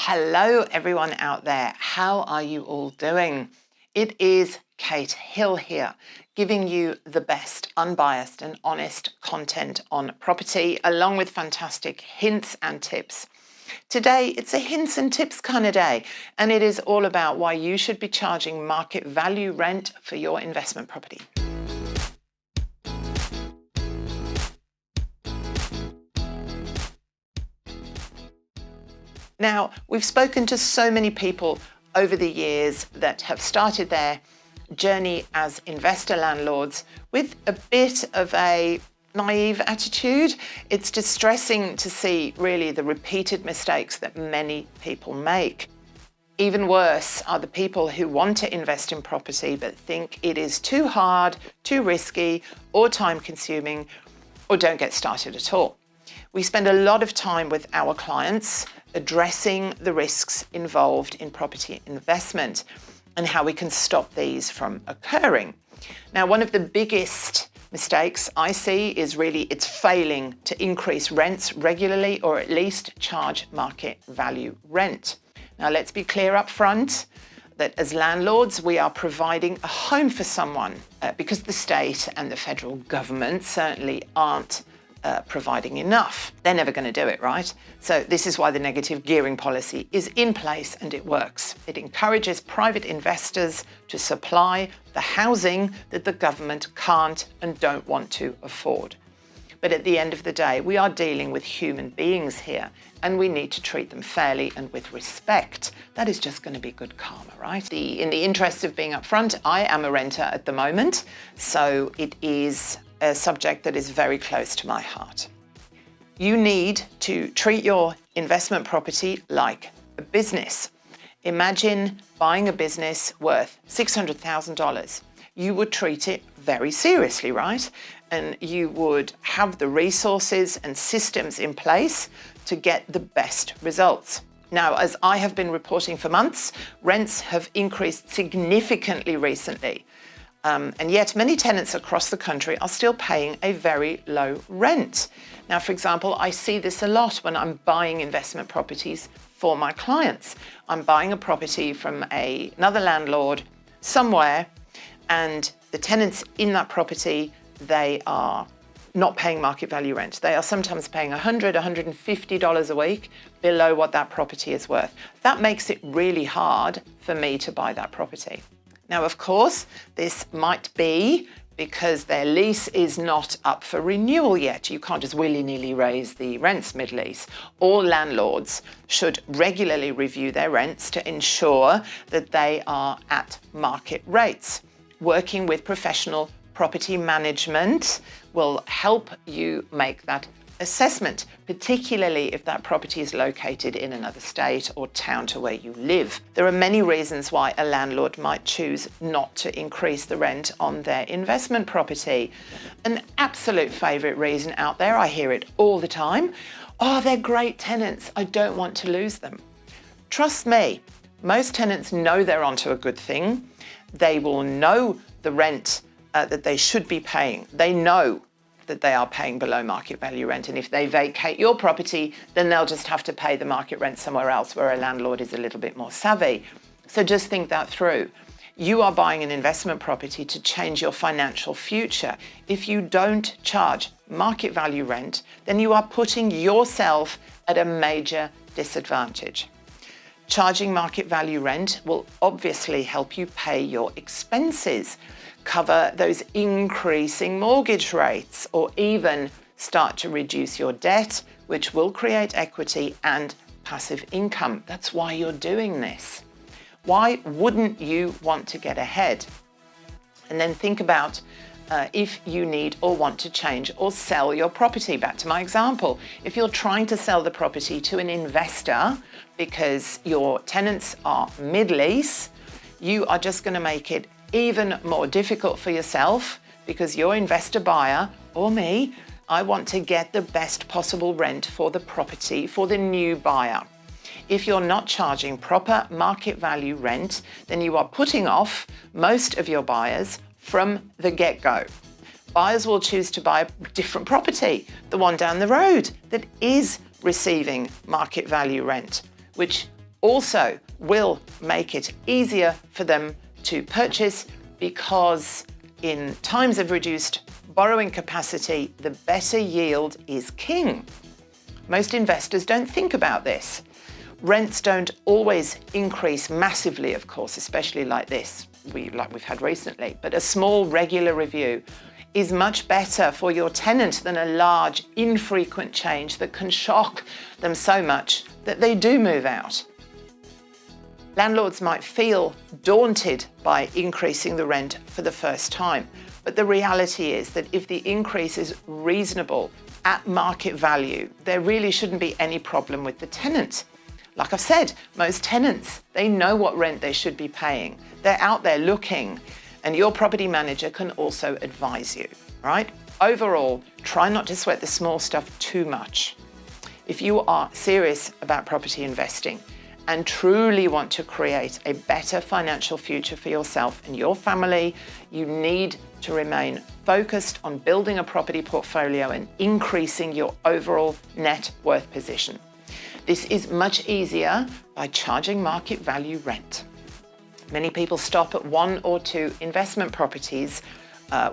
Hello everyone out there, how are you all doing? It is Kate Hill here, giving you the best unbiased and honest content on property, along with fantastic hints and tips. Today, it's a hints and tips kind of day, and it is all about why you should be charging market value rent for your investment property. Now, we've spoken to so many people over the years that have started their journey as investor landlords with a bit of a naive attitude. It's distressing to see really the repeated mistakes that many people make. Even worse are the people who want to invest in property but think it is too hard, too risky, or time consuming, or don't get started at all. We spend a lot of time with our clients addressing the risks involved in property investment and how we can stop these from occurring. Now, one of the biggest mistakes I see is really it's failing to increase rents regularly or at least charge market value rent. Now, let's be clear up front that as landlords, we are providing a home for someone because the state and the federal government certainly aren't providing enough. They're never going to do it, right? So this is why the negative gearing policy is in place and it works. It encourages private investors to supply the housing that the government can't and don't want to afford. But at the end of the day, we are dealing with human beings here and we need to treat them fairly and with respect. That is just going to be good karma, right? In the interest of being upfront, I am a renter at the moment, so it is a subject that is very close to my heart. You need to treat your investment property like a business. Imagine buying a business worth $600,000. You would treat it very seriously, right? And you would have the resources and systems in place to get the best results. Now, as I have been reporting for months, rents have increased significantly recently. And yet many tenants across the country are still paying a very low rent. Now, for example, I see this a lot when I'm buying investment properties for my clients. I'm buying a property from another landlord somewhere, and the tenants in that property, they are not paying market value rent. They are sometimes paying $100, $150 a week below what that property is worth. That makes it really hard for me to buy that property. Now, of course, this might be because their lease is not up for renewal yet. You can't just willy-nilly raise the rents mid-lease. All landlords should regularly review their rents to ensure that they are at market rates. Working with professional property management will help you make that assessment, particularly if that property is located in another state or town to where you live. There are many reasons why a landlord might choose not to increase the rent on their investment property. An absolute favourite reason out there, I hear it all the time, oh, they're great tenants, I don't want to lose them. Trust me, most tenants know they're onto a good thing. They will know the rent that they should be paying. They know that they are paying below market value rent. And if they vacate your property, then they'll just have to pay the market rent somewhere else where a landlord is a little bit more savvy. So just think that through. You are buying an investment property to change your financial future. If you don't charge market value rent, then you are putting yourself at a major disadvantage. Charging market value rent will obviously help you pay your expenses, cover those increasing mortgage rates, or even start to reduce your debt, which will create equity and passive income. That's why you're doing this. Why wouldn't you want to get ahead? And then think about if you need or want to change or sell your property. Back to my example, if you're trying to sell the property to an investor because your tenants are mid-lease, you are just going to make it even more difficult for yourself because your investor buyer, or me, I want to get the best possible rent for the property for the new buyer. If you're not charging proper market value rent, then you are putting off most of your buyers from the get-go. Buyers will choose to buy a different property, the one down the road that is receiving market value rent, which also will make it easier for them to purchase, because in times of reduced borrowing capacity, the better yield is king. Most investors don't think about this. Rents don't always increase massively, of course, especially like this, like we've had recently, but a small regular review is much better for your tenant than a large, infrequent change that can shock them so much that they do move out. Landlords might feel daunted by increasing the rent for the first time, but the reality is that if the increase is reasonable at market value, there really shouldn't be any problem with the tenant. Like I've said, most tenants, they know what rent they should be paying. They're out there looking, and your property manager can also advise you, right? Overall, try not to sweat the small stuff too much. If you are serious about property investing and truly want to create a better financial future for yourself and your family, you need to remain focused on building a property portfolio and increasing your overall net worth position. This is much easier by charging market value rent. Many people stop at 1 or 2 investment properties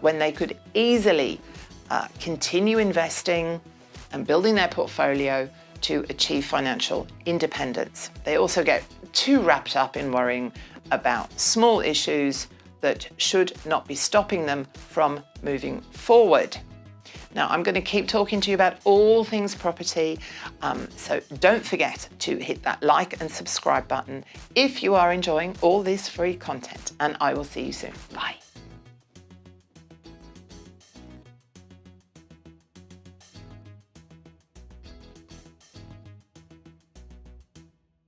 when they could easily continue investing and building their portfolio to achieve financial independence. They also get too wrapped up in worrying about small issues that should not be stopping them from moving forward. Now, I'm going to keep talking to you about all things property, so don't forget to hit that like and subscribe button if you are enjoying all this free content, and I will see you soon. Bye.